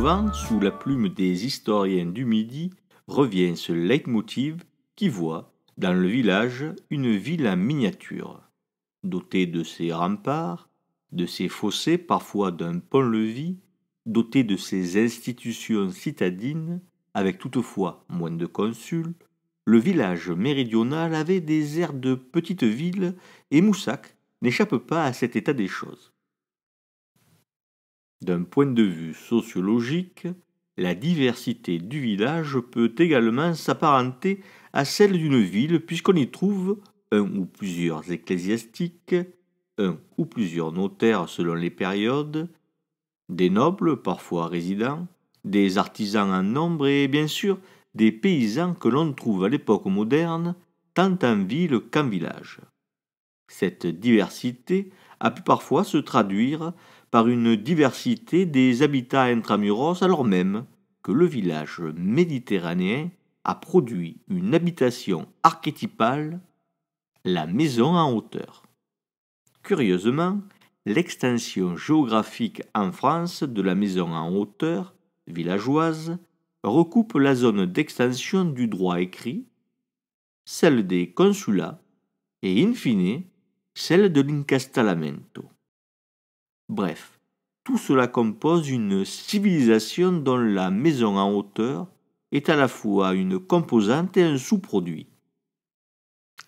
souvent, sous la plume des historiens du Midi, revient ce leitmotiv qui voit, dans le village, une ville en miniature, dotée de ses remparts, de ses fossés, parfois d'un pont-levis, dotée de ses institutions citadines, avec toutefois moins de consuls. Le village méridional avait des airs de petite ville et Moussac n'échappe pas à cet état des choses. D'un point de vue sociologique, la diversité du village peut également s'apparenter à celle d'une ville puisqu'on y trouve un ou plusieurs ecclésiastiques, un ou plusieurs notaires selon les périodes, des nobles parfois résidents, des artisans en nombre et bien sûr des paysans que l'on trouve à l'époque moderne tant en ville qu'en village. Cette diversité a pu parfois se traduire par une diversité des habitats intramuros alors même que le village méditerranéen a produit une habitation archétypale, la maison en hauteur. Curieusement, l'extension géographique en France de la maison en hauteur, villageoise, recoupe la zone d'extension du droit écrit, celle des consulats et, in fine, celle de l'incastellamento. Bref, tout cela compose une civilisation dont la maison en hauteur est à la fois une composante et un sous-produit.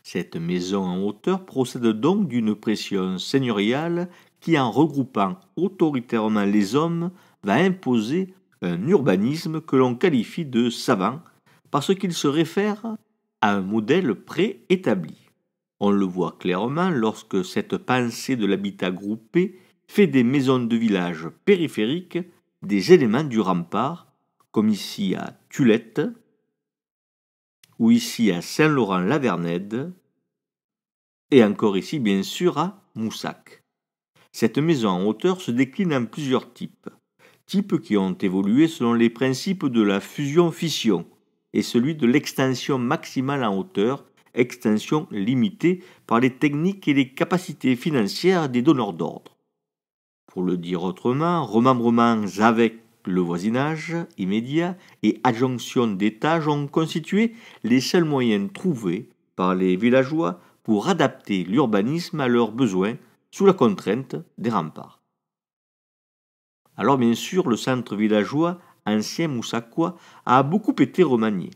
Cette maison en hauteur procède donc d'une pression seigneuriale qui, en regroupant autoritairement les hommes, va imposer un urbanisme que l'on qualifie de savant parce qu'il se réfère à un modèle préétabli. On le voit clairement lorsque cette pensée de l'habitat groupé fait des maisons de village périphériques des éléments du rempart, comme ici à Tulette ou ici à Saint-Laurent-la-Vernède et encore ici bien sûr à Moussac. Cette maison en hauteur se décline en plusieurs types qui ont évolué selon les principes de la fusion-fission et celui de l'extension maximale en hauteur, extension limitée par les techniques et les capacités financières des donneurs d'ordre. Pour le dire autrement, remembrements avec le voisinage immédiat et adjonction d'étages ont constitué les seuls moyens trouvés par les villageois pour adapter l'urbanisme à leurs besoins sous la contrainte des remparts. Alors bien sûr, le centre villageois, ancien moussacois, a beaucoup été remanié.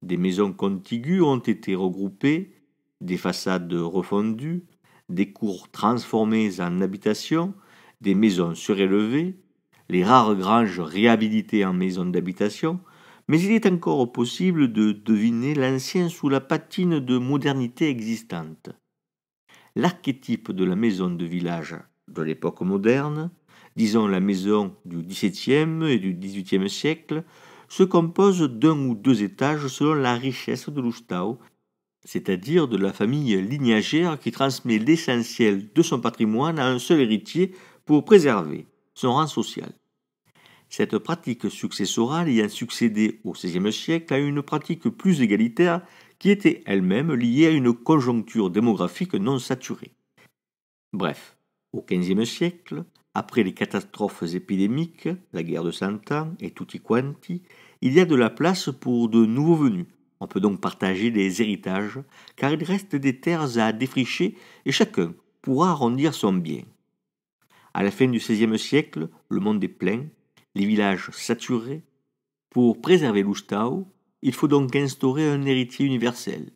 Des maisons contiguës ont été regroupées, des façades refondues, des cours transformées en habitations, des maisons surélevées, les rares granges réhabilitées en maisons d'habitation, mais il est encore possible de deviner l'ancien sous la patine de modernité existante. L'archétype de la maison de village de l'époque moderne, disons la maison du XVIIe et du XVIIIe siècle, se compose d'un ou deux étages selon la richesse de l'Oustau, c'est-à-dire de la famille lignagère qui transmet l'essentiel de son patrimoine à un seul héritier pour préserver son rang social. Cette pratique successorale ayant succédé au XVIe siècle à une pratique plus égalitaire qui était elle-même liée à une conjoncture démographique non saturée. Bref, au XVe siècle, après les catastrophes épidémiques, la guerre de Cent Ans et tutti quanti, il y a de la place pour de nouveaux venus. On peut donc partager les héritages, car il reste des terres à défricher et chacun pourra arrondir son bien. À la fin du XVIe siècle, le monde est plein, les villages saturés. Pour préserver l'Oustau, il faut donc instaurer un héritier universel.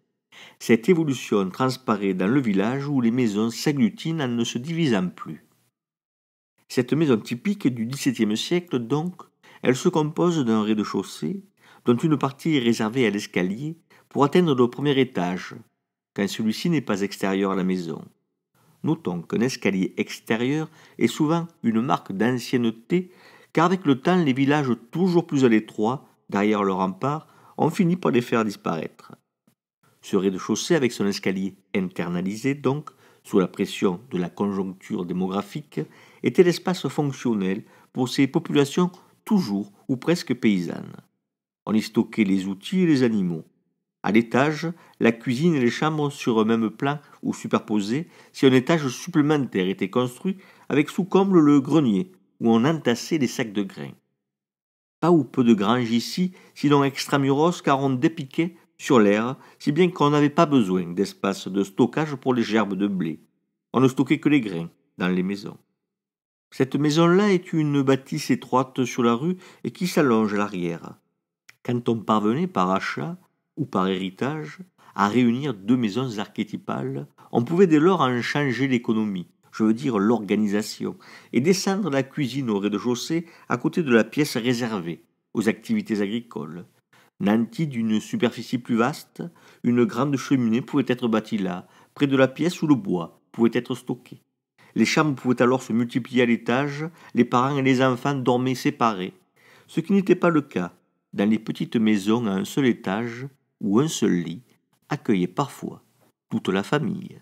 Cette évolution transparaît dans le village où les maisons s'agglutinent en ne se divisant plus. Cette maison typique du XVIIe siècle, donc, elle se compose d'un rez-de-chaussée, dont une partie est réservée à l'escalier pour atteindre le premier étage, quand celui-ci n'est pas extérieur à la maison. Notons qu'un escalier extérieur est souvent une marque d'ancienneté, car avec le temps, les villages toujours plus à l'étroit, derrière leurs remparts, ont fini par les faire disparaître. Ce rez-de-chaussée, avec son escalier internalisé, donc, sous la pression de la conjoncture démographique, était l'espace fonctionnel pour ces populations toujours ou presque paysannes. On y stockait les outils et les animaux. À l'étage, la cuisine et les chambres sur un même plan ou superposés, si un étage supplémentaire était construit avec sous comble le grenier, où on entassait les sacs de grains. Pas ou peu de granges ici, sinon extramuros, car on dépiquait sur l'air, si bien qu'on n'avait pas besoin d'espace de stockage pour les gerbes de blé. On ne stockait que les grains dans les maisons. Cette maison-là est une bâtisse étroite sur la rue et qui s'allonge à l'arrière. Quand on parvenait par achat ou par héritage à réunir deux maisons archétypales, on pouvait dès lors en changer l'économie, je veux dire l'organisation, et descendre la cuisine au rez-de-chaussée à côté de la pièce réservée aux activités agricoles. Nantie d'une superficie plus vaste, une grande cheminée pouvait être bâtie là, près de la pièce où le bois pouvait être stocké. Les chambres pouvaient alors se multiplier à l'étage, les parents et les enfants dormaient séparés, ce qui n'était pas le cas dans les petites maisons à un seul étage où un seul lit accueillait parfois toute la famille.